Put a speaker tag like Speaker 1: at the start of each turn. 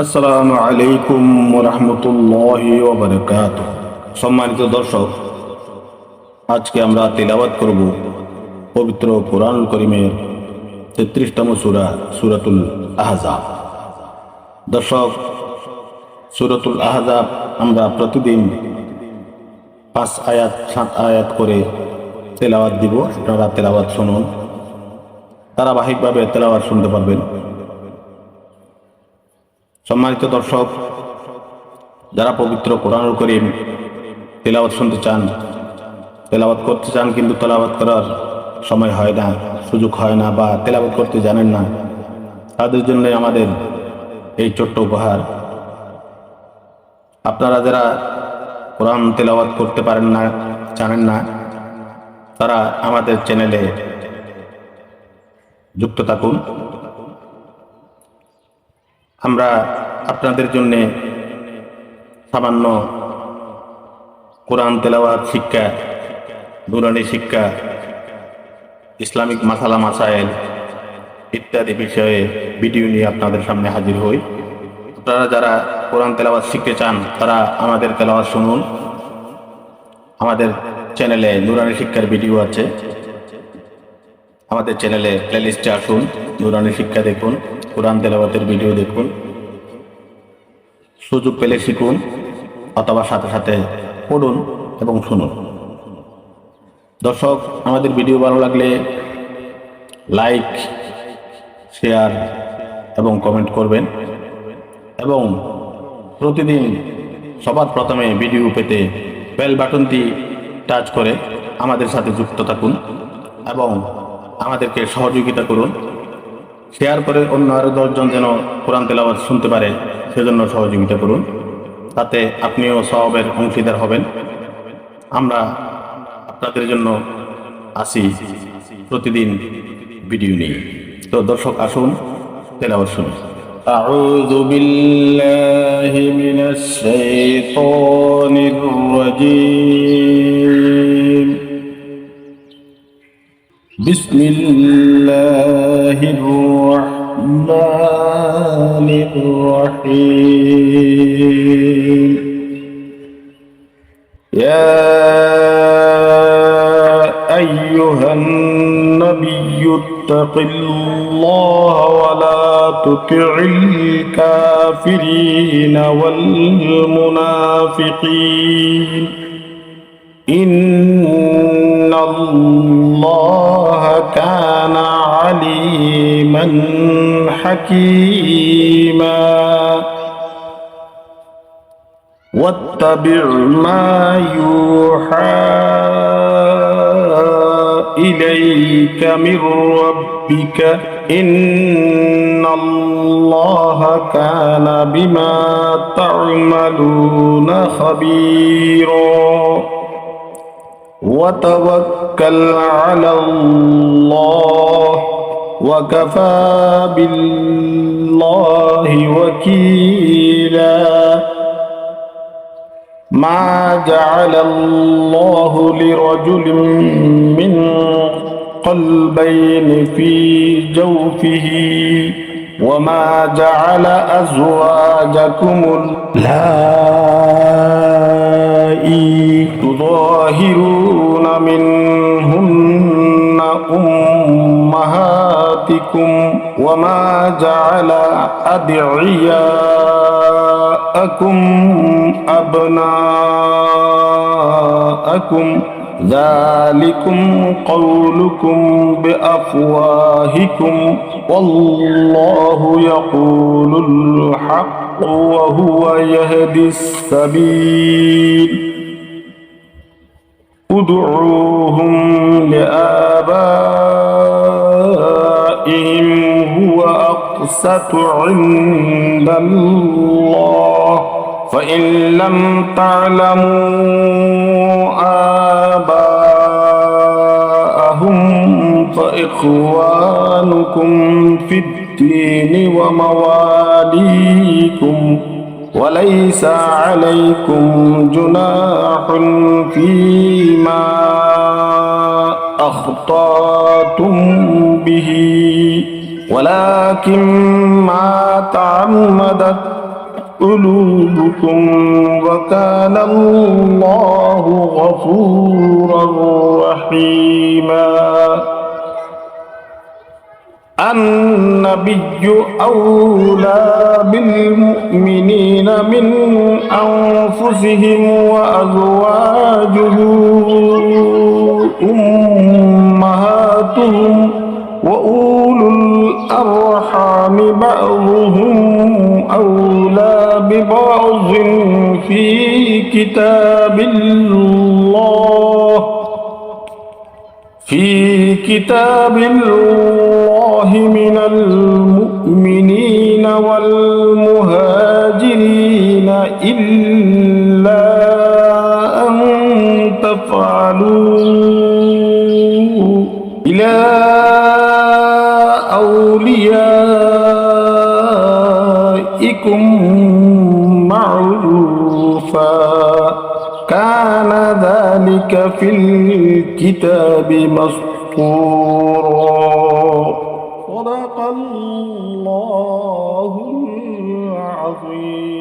Speaker 1: আসসালামু আলাইকুম ওয়া রাহমাতুল্লাহি ওয়া বারাকাতুহু। সম্মানিত দর্শক, আজকে আমরা তিলাওয়াত করব পবিত্র কোরআনুল কারীমের 33তম সূরা সূরাতুল আহজাব। দর্শক, সূরাতুল আহজাব আমরা প্রতিদিন 5 আয়াত 7 আয়াত করে তেলাওয়াত দিব। আপনারা তেলাওয়াত শুনুন, ধারাবাহিকভাবে তেলাওয়াত শুনতে পারবেন। সম্মানিত দর্শক, যারা পবিত্র কোরআনুল কারীম তেলাওয়াত শুনতে চান, তেলাওয়াত করতে চান কিন্তু তেলাওয়াত করার সময় হয় না, সুযোগ হয় না, বা তেলাওয়াত করতে জানেন না, তাদের জন্য আমাদের এই ছোট্ট উপহার। আপনারা যারা কোরআন তেলাওয়াত করতে পারেন না, জানেন না, তারা আমাদের চ্যানেলে যুক্ত থাকুন। আমরা আপনাদের জন্য সামান্য কোরআন তেলাওয়াত শিক্ষা, নুরানি শিক্ষা, ইসলামিক মাসালা মাসায়েল ইত্যাদি বিষয়ে ভিডিও নিয়ে আপনাদের সামনে হাজির হই। আপনারা যারা কোরআন তেলাওয়াত শিখতে চান, তারা আমাদের তেলাওয়াত শুনুন। আমাদের চ্যানেলে নুরানি শিক্ষার ভিডিও আছে। আমাদের চ্যানেলে প্লেলিস্টে আসুন, নুরানি শিক্ষা দেখুন, কোরআন তেলাওয়াতের ভিডিও দেখুন। সুযোগ পেলে শিখুন, অথবা সাথে সাথে পড়ুন এবং শুনুন। দর্শক, আমাদের ভিডিও ভালো লাগলে লাইক, শেয়ার এবং কমেন্ট করবেন, এবং প্রতিদিন সবার প্রথমে ভিডিও পেতে বেল বাটনটি টাচ করে আমাদের সাথে যুক্ত থাকুন এবং আমাদেরকে সহযোগিতা করুন। শেয়ার করে অন্য আরও 10 জন যেন কোরআন তেলাওয়াত শুনতে পারে, সেজন্য সহযোগিতা করুন। তাতে আপনিও সওয়াবের অংশীদার হবেন। আমরা আপনাদের জন্য আসি প্রতিদিন ভিডিও নিয়ে। তো দর্শক, আসুন তেলাওয়াত শুনুন। আউযু বিল্লাহি মিনাশ শাইতানির রাজীম। বিসমিল্লাহির রাহমানির রাহিম। ইয়া আইয়ুহান নাবিয়্যু ইত্তাকিল্লাহা ওয়া লা তুতি'ল কাফিরিনা ওয়াল মুনাফিকিন। ইন্নাল্লাহা কানা আলিমান হাকীমা। واتبع ما يوحى إليك من ربك إن الله كان بما تعملون خبيرا. وتوكل على الله وكفى بالله وكيلا. ما جعل الله لرجل من قلبين في جوفه وما جعل أزواجكم اللائي تظاهرون منهن أمهاتكم وما جعل أدعياءكم أبناءكم ذلكم قولكم بأفواهكم والله يقول الحق وهو يهدي السبيل. ادعوهم لآبائهم هو أقسط عند الله فإن لم تعلموا آباءهم فإخوانكم في الدين ومواليكم وليس عليكم جناح فيما أخطأتم به ولكن ما تعمدت قلوبكم وكان الله غفورا رحيما. النبي أولى بالمؤمنين من أنفسهم وأزواجه أمهاتهم وأولو الأرحام بعضهم أولى ببعض في كتاب الله من المؤمنين والمهاجرين إلا أن تفعلوا إلى أوليائكم معروفا كان ذلك في الكتاب مسطورا. صدق الله العظيم.